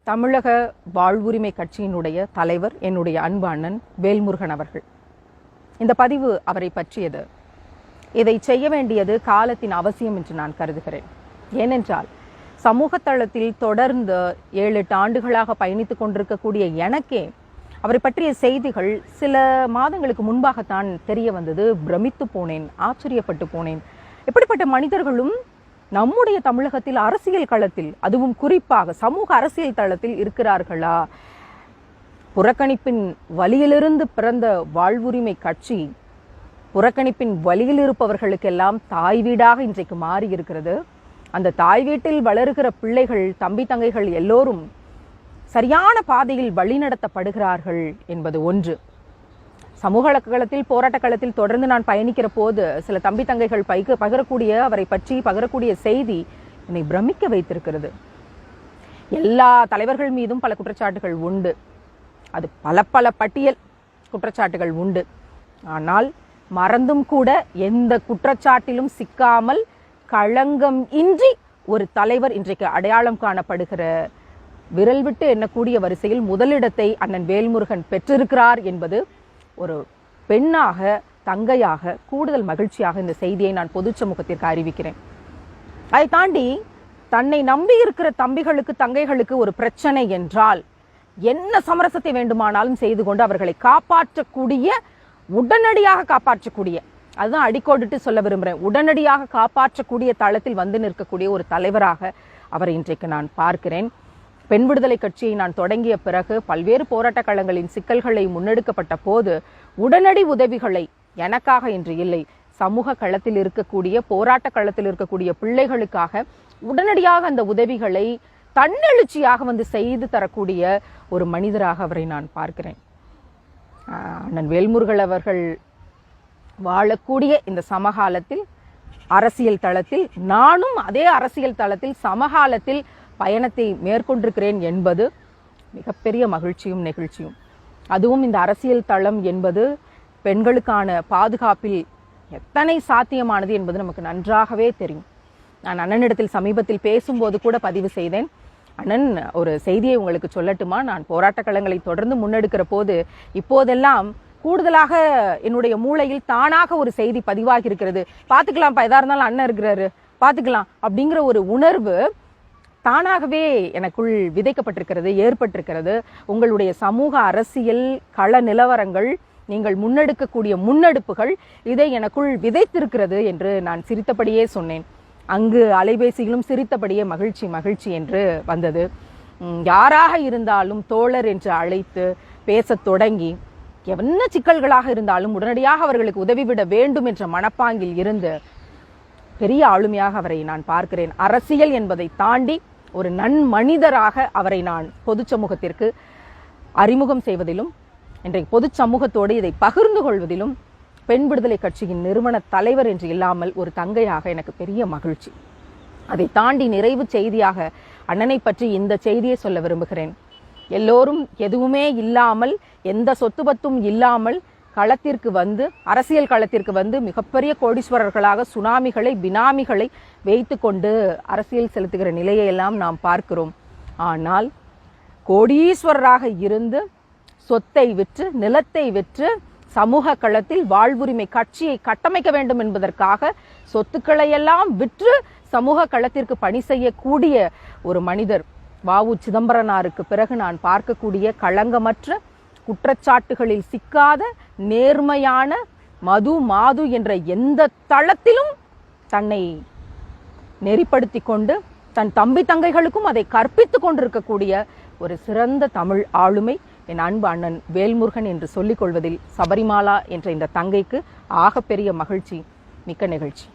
தமிழக வாழ்வுரிமை கட்சியினுடைய தலைவர் என்னுடைய அன்பு அண்ணன் வேல்முருகன் அவர்கள். இந்த பதிவு அவரை பற்றியது. இதை செய்ய வேண்டியது காலத்தின் அவசியம் என்று நான் கருதுகிறேன். ஏனென்றால் சமூக தளத்தில் தொடர்ந்து 7-8 ஆண்டுகளாக பயணித்துக் கொண்டிருக்கக்கூடிய எனக்கே அவரை பற்றிய செய்திகள் சில மாதங்களுக்கு முன்பாகத்தான் தெரிய வந்தது. பிரமித்து போனேன், ஆச்சரியப்பட்டு போனேன். எப்படிப்பட்ட மனிதர்களும் நம்முடைய தமிழகத்தில் அரசியல் களத்தில், அதுவும் குறிப்பாக சமூக அரசியல் தளத்தில் இருக்கிறார்களா? புறக்கணிப்பின் வலியிலிருந்து பிறந்த வாழ்வுரிமை கட்சி புறக்கணிப்பின் வலியில் இருப்பவர்களுக்கெல்லாம் தாய் வீடாக இன்றைக்கு மாறி இருக்கிறது. அந்த தாய் வீட்டில் வளருகிற பிள்ளைகள், தம்பி தங்கைகள் எல்லோரும் சரியான பாதையில் வழிநடத்தப்படுகிறார்கள் என்பது ஒன்று. சமூக களத்தில், போராட்ட களத்தில் தொடர்ந்து நான் பயணிக்கிற போது சில தம்பி தங்கைகள் பகிரக்கூடிய, அவரை பற்றி பகிரக்கூடிய செய்தி என்னை பிரமிக்க வைத்திருக்கிறது. எல்லா தலைவர்கள் மீதும் பல குற்றச்சாட்டுகள் உண்டு, அது பல பட்டியல் குற்றச்சாட்டுகள் உண்டு. ஆனால் மறந்தும் கூட எந்த குற்றச்சாட்டிலும் சிக்காமல் களங்கம் இன்றி ஒரு தலைவர் இன்றைக்கு அடையாளம் காணப்படுகிற, விரல் விட்டு எண்ணக்கூடிய வரிசையில் முதலிடத்தை அண்ணன் வேல்முருகன் பெற்றிருக்கிறார் என்பது ஒரு பெண்ணாக, தங்கையாக கூடுதல் மகிழ்ச்சியாக இந்த செய்தியை நான் பொது சமூகத்திற்கு அறிவிக்கிறேன். அதை தாண்டி தன்னை நம்பி இருக்கிற தம்பிகளுக்கு, தங்கைகளுக்கு ஒரு பிரச்சனை என்றால் என்ன சமரசத்தை வேண்டுமானாலும் செய்து கொண்டு அவர்களை காப்பாற்றக்கூடிய, உடனடியாக காப்பாற்றக்கூடிய, அதுதான் அடிக்கோடிட்டு சொல்ல விரும்புகிறேன், உடனடியாக காப்பாற்றக்கூடிய தளத்தில் வந்து நிற்கக்கூடிய ஒரு தலைவராக அவரை இன்றைக்கு நான் பார்க்கிறேன். பெண் விடுதலை கட்சியை நான் தொடங்கிய பிறகு பல்வேறு போராட்ட களங்களின் சிக்கல்களை முன்னெடுக்கப்பட்ட போது உடனடி உதவிகளை எனக்காக என்று இல்லை, சமூக களத்தில் இருக்கக்கூடிய, போராட்ட களத்தில் இருக்கக்கூடிய பிள்ளைகளுக்காக உடனடியாக அந்த உதவிகளை தன்னெழுச்சியாக வந்து செய்து தரக்கூடிய ஒரு மனிதராக அவரை நான் பார்க்கிறேன். அண்ணன் வேல்முருகன் அவர்கள் வாழக்கூடிய இந்த சமகாலத்தில், அரசியல் தளத்தில், நானும் அதே அரசியல் தளத்தில் சமகாலத்தில் பயணத்தை மேற்கொண்டிருக்கிறேன் என்பது மிகப்பெரிய மகிழ்ச்சியும் நெகிழ்ச்சியும். அதுவும் இந்த அரசியல் தளம் என்பது பெண்களுக்கான பாதுகாப்பில் எத்தனை சாத்தியமானது என்பது நமக்கு நன்றாகவே தெரியும். நான் அண்ணனிடத்தில் சமீபத்தில் பேசும்போது கூட பதிவு செய்தேன். அண்ணன், ஒரு செய்தியை உங்களுக்கு சொல்லட்டுமா? நான் போராட்ட களங்களை தொடர்ந்து முன்னெடுக்கிற போது இப்போதெல்லாம் கூடுதலாக என்னுடைய மூளையில் தானாக ஒரு செய்தி பதிவாகி இருக்கிறது. பார்த்துக்கலாம்ப்பா, எதா இருந்தாலும் அண்ணன் இருக்கிறாரு, பார்த்துக்கலாம் அப்படிங்கிற ஒரு உணர்வு தானாகவே எனக்குள் விதைக்கப்பட்டிருக்கிறது, ஏற்பட்டிருக்கிறது. உங்களுடைய சமூக அரசியல் கள நிலவரங்கள், நீங்கள் முன்னெடுக்கக்கூடிய முன்னெடுப்புகள் இதை எனக்குள் விதைத்திருக்கிறது என்று நான் சிரித்தபடியே சொன்னேன். அங்கு அலைபேசியிலும் சிரித்தபடியே மகிழ்ச்சி மகிழ்ச்சி என்று வந்தது. யாராக இருந்தாலும் தோழர் என்று அழைத்து பேசத் தொடங்கி, என்ன சிக்கல்களாக இருந்தாலும் உடனடியாக அவர்களுக்கு உதவிவிட வேண்டும் என்ற மனப்பாங்கில் இருந்து பெரிய ஆளுமையாக அவரை நான் பார்க்கிறேன். அரசியல் என்பதை தாண்டி ஒரு நன்மனிதராக அவரை நான் பொது சமூகத்திற்கு அறிமுகம் செய்வதிலும், இன்றைக்கு பொது சமூகத்தோடு இதை பகிர்ந்து கொள்வதிலும் பெண் விடுதலை கட்சியின் நிறுவன தலைவர் என்று இல்லாமல் ஒரு தங்கையாக எனக்கு பெரிய மகிழ்ச்சி. அதை தாண்டி நிறைவு செய்தியாக அண்ணனை பற்றி இந்த செய்தியை சொல்ல விரும்புகிறேன். எல்லோரும் எதுவுமே இல்லாமல், எந்த சொத்து பத்தும் இல்லாமல் களத்திற்கு வந்து, அரசியல் களத்திற்கு வந்து மிகப்பெரிய கோடீஸ்வரர்களாக சுனாமிகளை, பினாமிகளை வைத்து கொண்டு அரசியல் செலுத்துகிற நிலையெல்லாம் நாம் பார்க்கிறோம். ஆனால் கோடீஸ்வரராக இருந்து சொத்தை விற்று, நிலத்தை விற்று சமூக களத்தில் வாழ்வுரிமை கட்சியை கட்டமைக்க வேண்டும் என்பதற்காக சொத்துக்களை எல்லாம் விற்று சமூக களத்திற்கு பணி செய்யக்கூடிய ஒரு மனிதர் வ.உ. சிதம்பரனாருக்கு பிறகு நான் பார்க்கக்கூடிய களங்கமற்ற, குற்றச்சாட்டுகளில் சிக்காத, நேர்மையான, மாது என்ற எந்த தளத்திலும் தன்னை நெறிப்படுத்தி கொண்டு தன் தம்பி தங்கைகளுக்கும் அதை கற்பித்து கொண்டிருக்கக்கூடிய ஒரு சிறந்த தமிழ் ஆளுமை என் அன்பு அண்ணன் வேல்முருகன் என்று சொல்லிக் கொள்வதில் சபரிமாலா என்ற இந்த தங்கைக்கு ஆகப்பெரிய மகிழ்ச்சி, மிக்க நிகழ்ச்சி.